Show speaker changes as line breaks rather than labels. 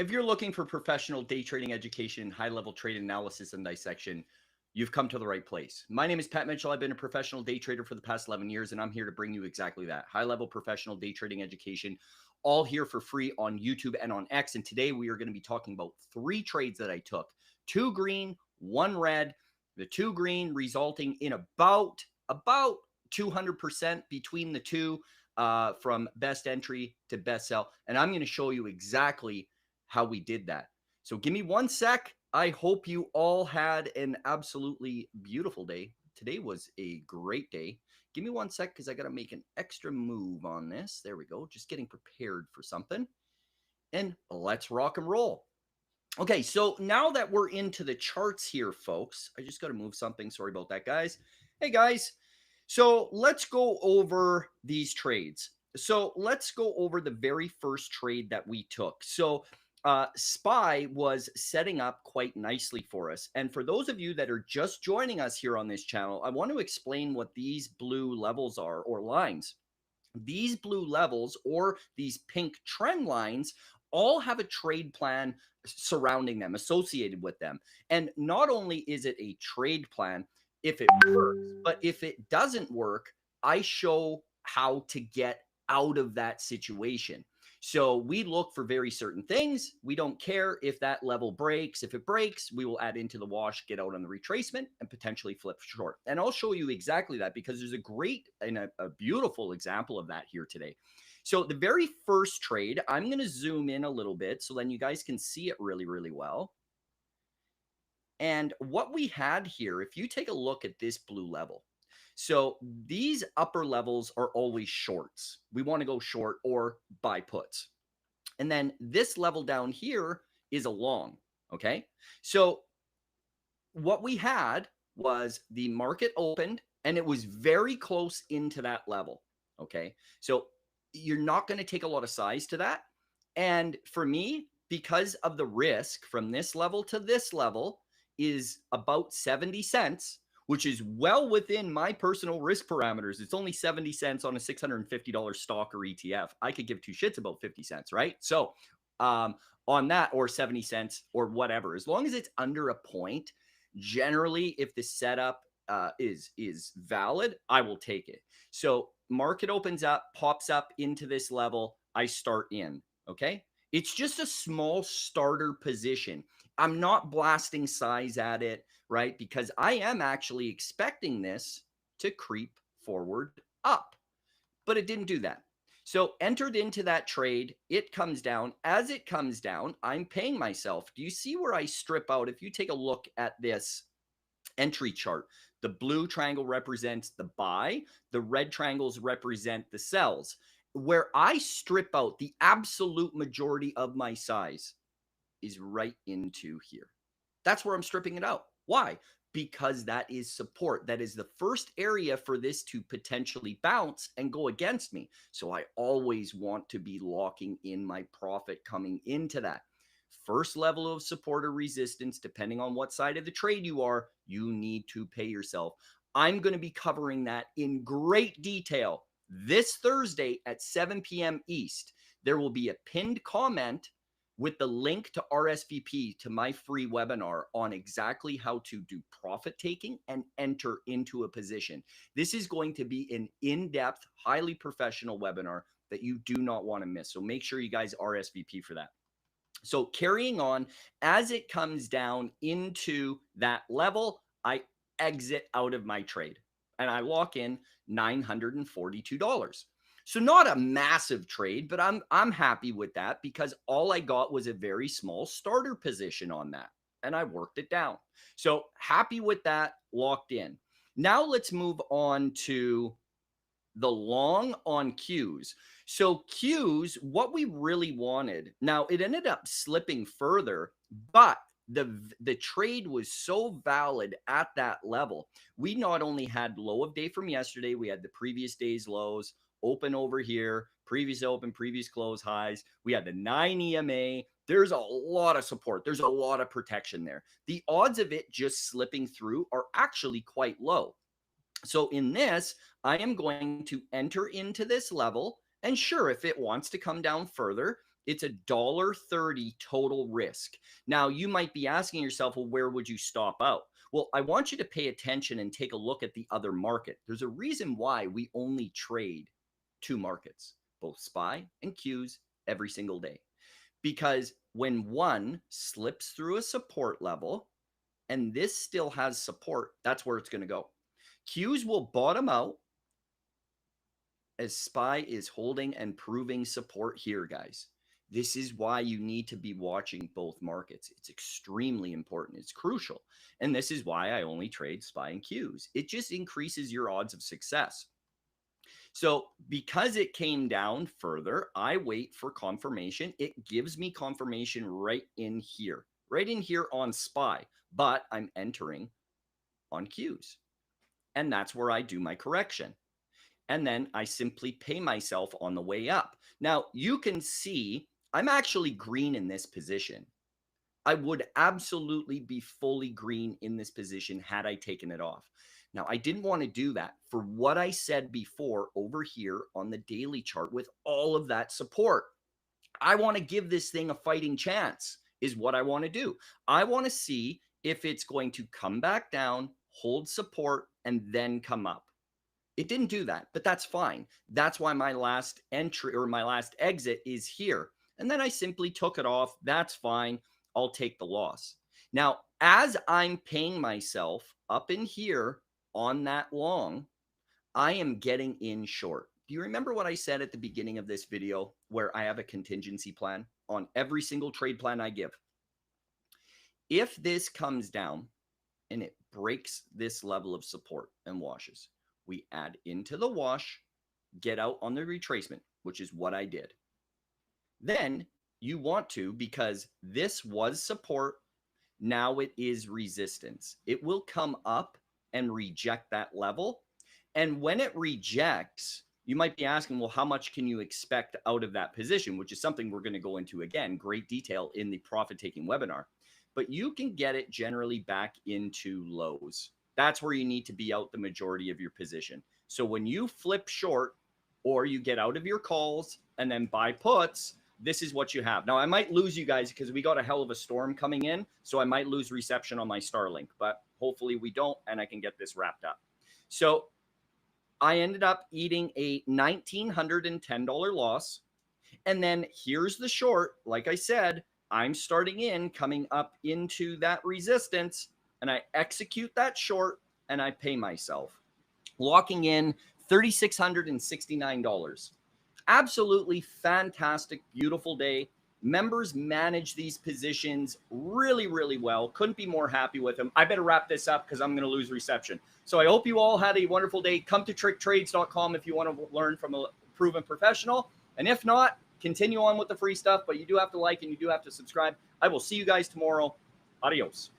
If you're looking for professional day trading education, high-level trade analysis and dissection, you've come to the right place. My name is Pat Mitchell. I've been a professional day trader for the past 11 years, and I'm here to bring you exactly that. High-level professional day trading education, all here for free on YouTube and on X. And today we are going to be talking about 3 trades that I took. 2 green, 1 red. The 2 green resulting in about 200% between the two, from best entry to best sell. And I'm going to show you exactly how we did that. So give me 1 sec. I hope you all had an absolutely beautiful day. Today was a great day. Give me 1 sec because I got to make an extra move on this. There we go. Just getting prepared for something. And let's rock and roll. Okay, so now that we're into the charts here, folks, I just got to move something. Sorry about that, guys. Hey, guys. So let's go over these trades. So let's go over the very first trade that we took. So SPY was setting up quite nicely for us. And for those of you that are just joining us here on this channel, I want to explain what these blue levels are, or lines. These blue levels, or these pink trend lines, all have a trade plan surrounding them, associated with them. And not only is it a trade plan if it works, but if it doesn't work, I show how to get out of that situation. So we look for very certain things. We don't care if that level breaks. If it breaks, we will add into the wash, get out on the retracement, and potentially flip short. And I'll show you exactly that, because there's a great and a beautiful example of that here today. So the very first trade, I'm going to zoom in a little bit so then you guys can see it really, really well. And what we had here, if you take a look at this blue level, so these upper levels are always shorts. We want to go short or buy puts. And then this level down here is a long, okay? So what we had was the market opened and it was very close into that level, okay? So you're not going to take a lot of size to that. And for me, because of the risk from this level to this level is about 70 cents, which is well within my personal risk parameters. It's only 70 cents on a $650 stock or ETF. I could give 2 shits about 50 cents, right? So on that, or 70 cents or whatever, as long as it's under a point, generally, if the setup is valid, I will take it. So market opens up, pops up into this level, I start in, okay? It's just a small starter position. I'm not blasting size at it, right? Because I am actually expecting this to creep forward up, but it didn't do that. So entered into that trade, it comes down. As it comes down, I'm paying myself. Do you see where I strip out? If you take a look at this entry chart, the blue triangle represents the buy, the red triangles represent the sells. Where I strip out the absolute majority of my size is right into here. That's where I'm stripping it out. Why? Because that is support. That is the first area for this to potentially bounce and go against me. So I always want to be locking in my profit coming into that. First level of support or resistance, depending on what side of the trade you are, you need to pay yourself. I'm going to be covering that in great detail this Thursday at 7 p.m. East. There will be a pinned comment with the link to RSVP to my free webinar on exactly how to do profit taking and enter into a position. This is going to be an in-depth, highly professional webinar that you do not want to miss. So make sure you guys RSVP for that. So carrying on, as it comes down into that level, I exit out of my trade and I lock in $942. So not a massive trade, but I'm happy with that because all I got was a very small starter position on that and I worked it down. So happy with that, locked in. Now let's move on to the long on Qs. So Qs, what we really wanted, now it ended up slipping further, but the trade was so valid at that level. We not only had low of day from yesterday, we had the previous day's lows, open over here, previous open, previous close highs. We had the 9 EMA. There's a lot of support. There's a lot of protection there. The odds of it just slipping through are actually quite low. So in this, I am going to enter into this level. And sure, if it wants to come down further, It's $1.30 total risk. Now, you might be asking yourself, well, where would you stop out? Well, I want you to pay attention and take a look at the other market. There's a reason why we only trade two markets, both SPY and Qs, every single day. Because when one slips through a support level and this still has support, that's where it's going to go. Qs will bottom out as SPY is holding and proving support here, guys. This is why you need to be watching both markets. It's extremely important. It's crucial. And this is why I only trade SPY and Qs. It just increases your odds of success. So because it came down further, I wait for confirmation. It gives me confirmation right in here on SPY, but I'm entering on Qs. And that's where I do my correction. And then I simply pay myself on the way up. Now, you can see I'm actually green in this position. I would absolutely be fully green in this position had I taken it off. Now, I didn't want to do that for what I said before over here on the daily chart with all of that support. I want to give this thing a fighting chance is what I want to do. I want to see if it's going to come back down, hold support, and then come up. It didn't do that, but that's fine. That's why my last entry or my last exit is here. And then I simply took it off. That's fine. I'll take the loss. Now, as I'm paying myself up in here on that long, I am getting in short. Do you remember what I said at the beginning of this video where I have a contingency plan on every single trade plan I give? If this comes down and it breaks this level of support and washes, we add into the wash, get out on the retracement, which is what I did. Then you want to, because this was support, now it is resistance. It will come up and reject that level. And when it rejects, you might be asking, well, how much can you expect out of that position, which is something we're going to go into again, great detail in the profit-taking webinar. But you can get it generally back into lows. That's where you need to be out the majority of your position. So when you flip short or you get out of your calls and then buy puts, this is what you have. Now, I might lose you guys because we got a hell of a storm coming in. So I might lose reception on my Starlink, but hopefully we don't, and I can get this wrapped up. So I ended up eating a $1,910 loss. And then here's the short. Like I said, I'm starting in, coming up into that resistance, and I execute that short and I pay myself, locking in $3,669. Absolutely fantastic, beautiful day. Members manage these positions really, really well. Couldn't be more happy with them. I better wrap this up because I'm going to lose reception. So I hope you all had a wonderful day. Come to tricktrades.com if you want to learn from a proven professional. And if not, continue on with the free stuff, but you do have to like and you do have to subscribe. I will see you guys tomorrow. Adios.